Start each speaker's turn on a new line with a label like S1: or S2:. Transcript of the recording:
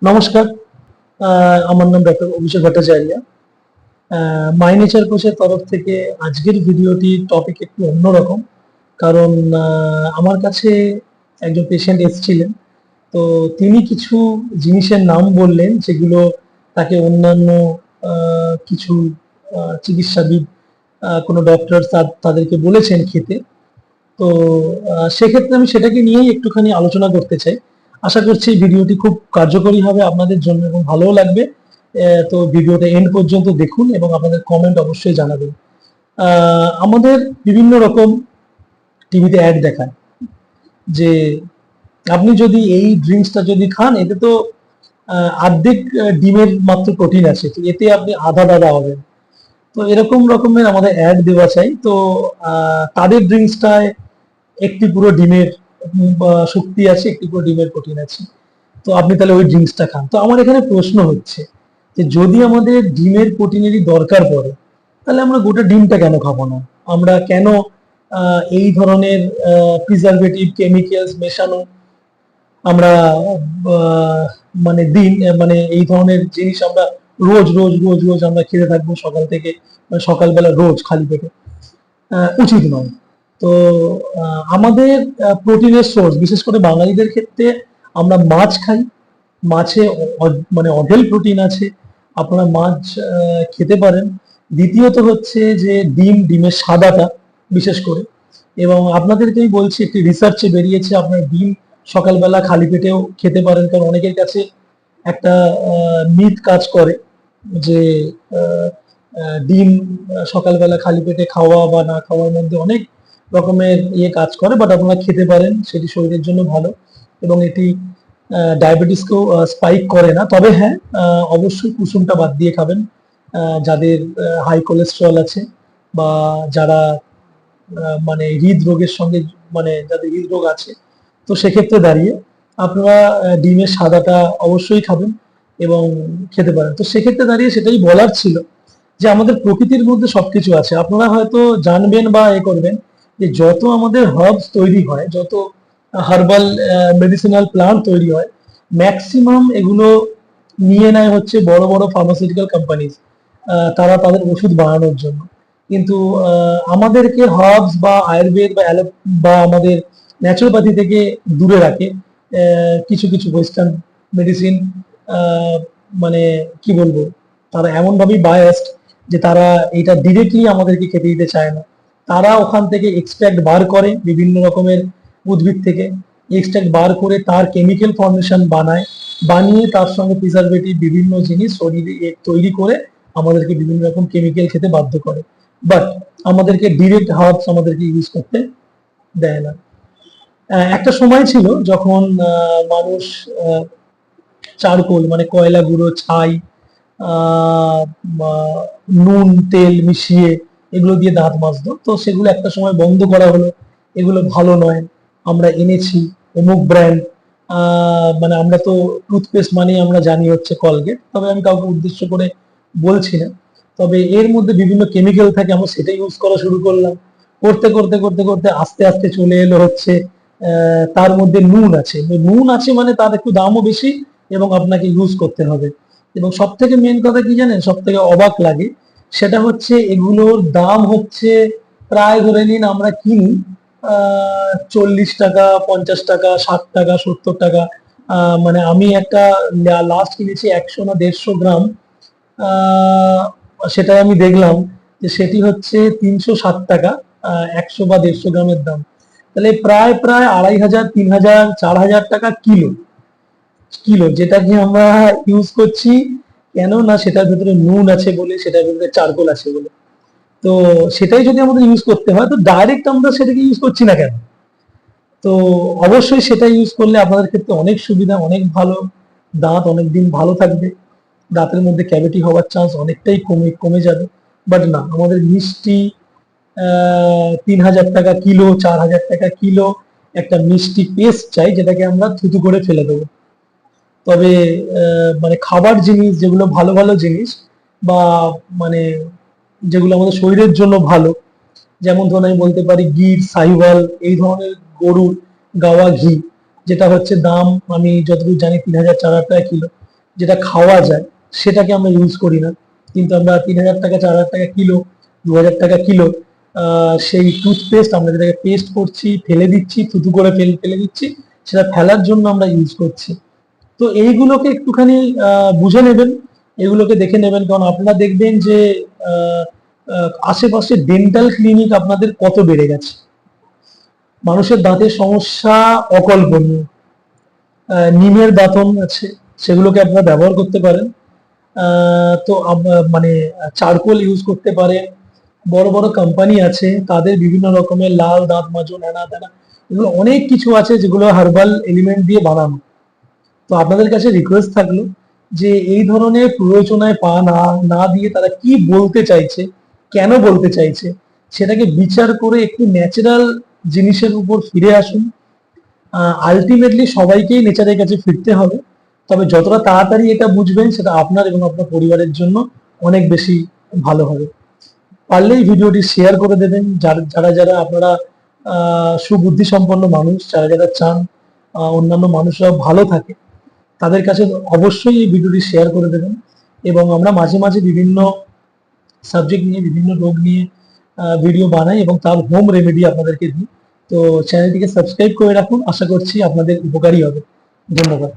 S1: নমস্কার। আমার নাম ডক্টর অভিষেক ভট্টাচার্য। মাই নেচার কোচের তরফ থেকে আজকের ভিডিওটির টপিক একটু অন্যরকম। কারণ আমার কাছে একজন পেশেন্ট এসেছিলেন। তো তিনি কিছু জিনিসের নাম বললেন যেগুলো তাকে অন্যান্য কিছু চিকিৎসাবিদ, কোনো ডক্টর তাদেরকে বলেছেন খেতে। তো সেক্ষেত্রে আমি সেটাকে নিয়েই একটুখানি আলোচনা করতে চাই। আশা করছি ভিডিওটি খুব কার্যকরী হবে আপনাদের জন্য এবং ভালোও লাগবে। তো ভিডিওটা এন্ড পর্যন্ত দেখুন এবং আপনাদের কমেন্ট অবশ্যই জানাবেন। আমাদের বিভিন্ন রকম টিভিতে অ্যাড দেখায় যে আপনি যদি এই ড্রিঙ্কসটা যদি খান, এতে তো অর্ধেক ডিমের মাত্র প্রোটিন আছে, তো এতে আপনি আধা দাদা হবেন। তো এরকম রকমের আমাদের অ্যাড দেওয়া চাই। তো তাদের ড্রিঙ্কসটায় একটি পুরো ডিমের শক্তি আছে, একটি পুরো ডিমের প্রোটিন আছে। তো আপনি তাহলে ওই ড্রিঙ্কসটা খান। তো আমার এখানে প্রশ্ন হচ্ছে যে যদি আমাদের ডিমের প্রোটিনেরই দরকার পড়ে, তাহলে আমরা গোটা ডিমটা কেন খাবো না? আমরা কেন এই ধরনের প্রিজারভেটিভ কেমিক্যালস মেশানো আমরা মানে মানে এই ধরনের জিনিস আমরা রোজ রোজ রোজ রোজ আমরা খেতে থাকবো সকাল থেকে, মানে সকালবেলা রোজ খালি পেটে? উচিত নয়। তো আমাদের প্রোটিনের সোর্স, বিশেষ করে বাঙালিদের ক্ষেত্রে আমরা মাছ খাই। মাছে মানে অঢেল প্রোটিন আছে, আপনারা মাছ খেতে পারেন। দ্বিতীয়ত হচ্ছে যে ডিমের সাদাটা বিশেষ করে। এবং আপনাদেরকে আমি বলছি, একটি রিসার্চে বেরিয়েছে আপনার ডিম সকালবেলা খালি পেটেও খেতে পারেন। কারণ অনেকের কাছে একটা মিথ কাজ করে যে ডিম সকালবেলা খালি পেটে খাওয়া বা না খাওয়ার মধ্যে অনেক রকমের কাজ করে, বাট আপনারা খেতে পারেন, সেটি শরীরের জন্য ভালো এবং এটি ডায়াবেটিসকেও স্পাইক করে না। তবে হ্যাঁ, অবশ্যই কুসুমটা বাদ দিয়ে খাবেন যাদের হাই কোলেস্টেরল আছে বা যারা মানে হৃদরোগের সঙ্গে, মানে যাদের হৃদরোগ আছে। তো সেক্ষেত্রে দাঁড়িয়ে আপনারা ডিমের সাদাটা অবশ্যই খাবেন এবং খেতে পারেন। তো সেক্ষেত্রে দাঁড়িয়ে সেটাই বলার ছিল যে আমাদের প্রকৃতির মধ্যে সবকিছু আছে। আপনারা হয়তো জানবেন বা করবেন যে যত আমাদের হার্বস তৈরি হয়, যত হার্বাল মেডিসিনাল প্লান্ট তৈরি হয়, ম্যাক্সিমাম এগুলো নিয়ে নেয় হচ্ছে বড় বড় ফার্মাসিউটিক্যাল কোম্পানিজ, তারা তাদের ওষুধ বানানোর জন্য। কিন্তু আমাদেরকে হার্বস বা আয়ুর্বেদ বা আমাদের ন্যাচুরোপ্যাথি থেকে দূরে রাখে কিছু কিছু ওয়েস্টার্ন মেডিসিন। মানে কি বলবো, তারা এমন ভাবেই বায়াসড যে তারা এটা ডিরেক্টলি আমাদেরকে খেতে দিতে চায় না। তারা ওখান থেকে এক্সট্রাক্ট বার করে বিভিন্ন রকমের উদ্ভিদ থেকে, এক্সট্রাক্ট বার করে তার কেমিক্যাল ফর্মেশন বানায়, বানিয়ে তার সঙ্গে প্রিজারভেটিভ বিভিন্ন জিনিস শরীরে তৈরি করে আমাদেরকে বিভিন্ন রকম কেমিক্যাল খেতে বাধ্য করে। বাট আমাদেরকে ডিরেক্ট হার্বস আমাদেরকে ইউজ করতে দেয় না। একটা সময় ছিল যখন মানুষ চারকোল মানে কয়লা গুঁড়ো, ছাই, নুন তেল মিশিয়ে এগুলো দিয়ে দাঁত মাজতো। তো সেগুলো একটা সময় বন্ধ করা হলো, এগুলো ভালো নয়। আমরা এনেছি অমুক ব্র্যান্ড, মানে আমরা তো টুথপেস্ট মানে আমরা জানি হচ্ছে কলগেট, তবে আমি কাউকে উদ্দেশ্য করে বলছি না। তবে এর মধ্যে বিভিন্ন কেমিক্যাল থাকে, আমরা সেটা ইউজ করা শুরু করলাম। করতে করতে করতে করতে আস্তে আস্তে চলে এলো হচ্ছে তার মধ্যে নুন আছে। নুন আছে মানে তার একটু দামও বেশি এবং আপনাকে ইউজ করতে হবে। এবং সব থেকে মেন কথা কি জানেন, সব থেকে অবাক লাগে, সেটা হচ্ছে এগুলোর দাম হচ্ছে প্রায় ধরে নিন আমরা কিনি 40 টাকা, 50 টাকা, 60 টাকা, 70 টাকা। মানে আমি একটা লাস্ট কিনেছি 100 না 150 গ্রাম, সেটা আমি দেখলাম যে সেটি হচ্ছে 360 টাকা, 100 বা 150 গ্রামের দাম। তাহলে প্রায় প্রায় 2500, 3000, 4000 টাকা কিলো। কিলো যেটাকে আমরা ইউজ করছি কেন না, সেটার ভেতরে নুন আছে বলে, সেটার ভেতরে চারকোল আছে বলে। তো সেটাই যদি আমাদের ইউজ করতে হয়, তো ডাইরেক্ট আমরা সেটাকে ইউজ করছি না কেন? তো অবশ্যই সেটা ইউজ করলে আপনাদের ক্ষেত্রে অনেক সুবিধা, অনেক ভালো। দাঁত অনেকদিন ভালো থাকবে, দাঁতের মধ্যে ক্যাভিটি হওয়ার চান্স অনেকটাই কমে কমে যাবে। বাট না, আমাদের মিষ্টি 3000 টাকা কিলো, 4000 টাকা কিলো একটা মিষ্টি পেস্ট চাই, যেটাকে আমরা থুতু করে ফেলে দেবো। তবে মানে খাবার জিনিস যেগুলো ভালো ভালো জিনিস বা মানে যেগুলো আমাদের শরীরের জন্য ভালো, যেমন ধরুন আমি বলতে পারি গির, সাহিওয়াল, এই ধরনের গরুর গাওয়া ঘি, যেটা হচ্ছে দাম আমি যতদূর জানি 3000, 4000 টাকা কিলো। যেটা খাওয়া যায় সেটাকে আমরা ইউজ করি না, কিন্তু আমরা 3,000 টাকা 4,000 টাকা কিলো 2,000 টাকা কিলো সেই টুথপেস্ট আমরা যেটাকে পেস্ট করছি, ফেলে দিচ্ছি, থুতু করে ফেলে দিচ্ছি, সেটা ফেলার জন্য আমরা ইউজ করছি। তো এইগুলোকে একটুখানি বুঝে নেবেন, এগুলোকে দেখে নেবেন, কারণ আপনারা দেখবেন যে আশেপাশে ডেন্টাল ক্লিনিক আপনাদের কত বেড়ে গেছে। মানুষের দাঁতের সমস্যা অকল্পনীয়। নিমের দাঁতন আছে, সেগুলোকে আপনারা ব্যবহার করতে পারেন। তো মানে চারকোল ইউজ করতে পারেন। বড় বড় কোম্পানি আছে, তাদের বিভিন্ন রকমের লাল দাঁত মাজুন, হেনা তেনা, এগুলো অনেক কিছু আছে যেগুলো হার্বাল এলিমেন্ট দিয়ে বানানো। তো আপনাদের কাছে রিকোয়েস্ট থাকলো যে এই ধরনের প্ররোচনায় পা না দিয়ে তারা কি বলতে চাইছে, কেন বলতে চাইছে, সেটাকে বিচার করে একটু ন্যাচারাল জিনিসের উপর ফিরে আসুন। আলটিমেটলি সবাইকেই নেচারের কাছে ফিরতে হবে, তবে যতটা তাড়াতাড়ি এটা বুঝবেন সেটা আপনার এবং আপনার পরিবারের জন্য অনেক বেশি ভালো হবে। পারলে এই ভিডিওটি শেয়ার করে দেবেন, যারা যারা আপনারা সুবুদ্ধি সম্পন্ন মানুষ, যারা যারা চান অন্যান্য মানুষরা ভালো থাকে, তাদের কাছে অবশ্যই এই ভিডিওটি শেয়ার করে দেবেন। এবং আমরা মাঝে মাঝে বিভিন্ন সাবজেক্ট নিয়ে, বিভিন্ন রোগ নিয়ে ভিডিও বানাই এবং তার হোম রেমেডি আপনাদেরকে দিই। তো চ্যানেলটিকে সাবস্ক্রাইব করে রাখুন, আশা করছি আপনাদের উপকারী হবে। ধন্যবাদ।